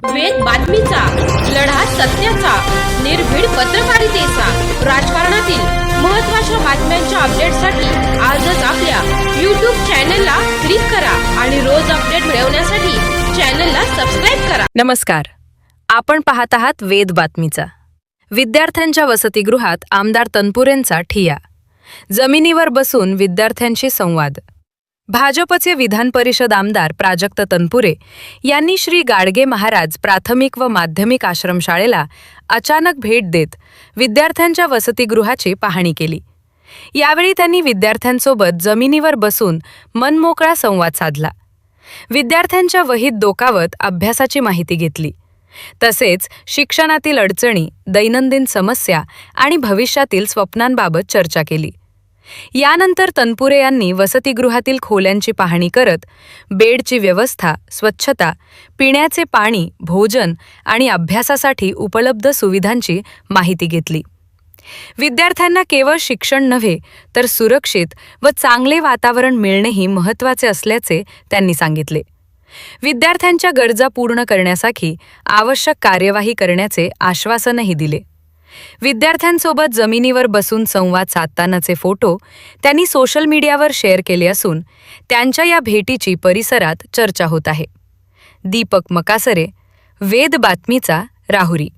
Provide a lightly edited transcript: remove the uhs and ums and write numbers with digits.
वेद बातमीचा, लढा सत्याचा, निर्भीड पत्रकारितेचा, राजकारणातील महत्त्वाच्या बातम्यांच्या अपडेटसाठी आजच आपल्या YouTube चॅनलला क्लिक करा आणि रोज अपडेट मिळवण्यासाठी चॅनलला सबस्क्राइब करा. नमस्कार, आपण पाहत आहात वेद बातमीचा. विद्यार्थ्यांच्या वसतिगृहात आमदार तनपुरेंचा ठिय्या. जमिनीवर बसून विद्यार्थ्यांशी संवाद. भाजपचे विधान परिषद आमदार प्राजक्त तनपुरे यांनी श्री गाडगे महाराज प्राथमिक व माध्यमिक आश्रमशाळेला अचानक भेट देत विद्यार्थ्यांच्या वसतिगृहाची पाहणी केली. यावेळी त्यांनी विद्यार्थ्यांसोबत जमिनीवर बसून मनमोकळा संवाद साधला. विद्यार्थ्यांच्या वहीत डोकावत अभ्यासाची माहिती घेतली. तसेच शिक्षणातील अडचणी, दैनंदिन समस्या आणि भविष्यातील स्वप्नांबाबत चर्चा केली. यानंतर तनपुरे यांनी वसतिगृहातील खोल्यांची पाहणी करत बेडची व्यवस्था, स्वच्छता, पिण्याचे पाणी, भोजन आणि अभ्यासासाठी उपलब्ध सुविधांची माहिती घेतली. विद्यार्थ्यांना केवळ शिक्षण नव्हे तर सुरक्षित व चांगले वातावरण मिळणेही महत्त्वाचे असल्याचे त्यांनी सांगितले. विद्यार्थ्यांच्या गरजा पूर्ण करण्यासाठी आवश्यक कार्यवाही करण्याचे आश्वासनही दिले. विद्यार्थ्यांसोबत जमिनीवर बसून संवाद साधतानाचे फोटो त्यांनी सोशल मीडियावर शेअर केले असून त्यांच्या या भेटीची परिसरात चर्चा होत आहे. दीपक मकासरे, वेद बातमीचा, राहुरी.